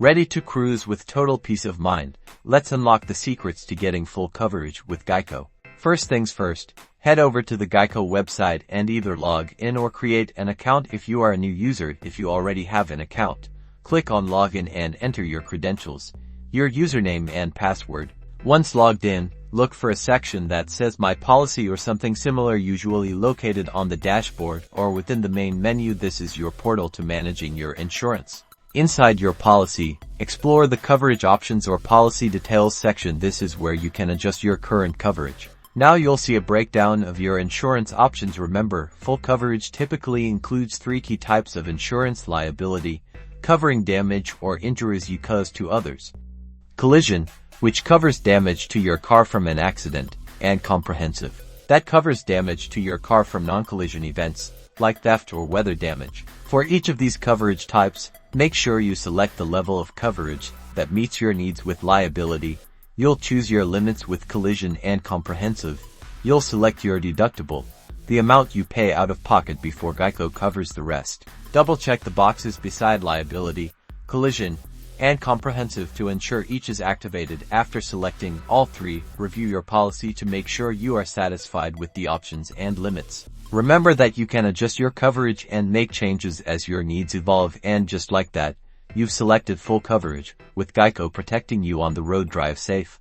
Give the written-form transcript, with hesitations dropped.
Ready to cruise with total peace of mind? Let's unlock the secrets to getting full coverage with Geico. First things first, head over to the Geico website and either log in or create an account if you are a new user. If you already have an account, click on Login and enter your credentials, your username and password. Once logged in, look for a section that says My Policy or something similar, usually located on the dashboard or within the main menu. This is your portal to managing your insurance. Inside your policy, explore the coverage options or policy details section. This is where you can adjust your current coverage. Now you'll see a breakdown of your insurance options. Remember, full coverage typically includes three key types of insurance: liability, covering damage or injuries you cause to others; collision, which covers damage to your car from an accident; and comprehensive, that covers damage to your car from non-collision events, like theft or weather damage. For each of these coverage types, make sure you select the level of coverage that meets your needs. With liability, you'll choose your limits. With collision and comprehensive, you'll select your deductible, the amount you pay out of pocket before Geico covers the rest. Double-check the boxes beside liability, collision, and comprehensive to ensure each is activated. After selecting all three, review your policy to make sure you are satisfied with the options and limits. Remember that you can adjust your coverage and make changes as your needs evolve. And just like that, you've selected full coverage, with Geico protecting you on the road. Drive safe.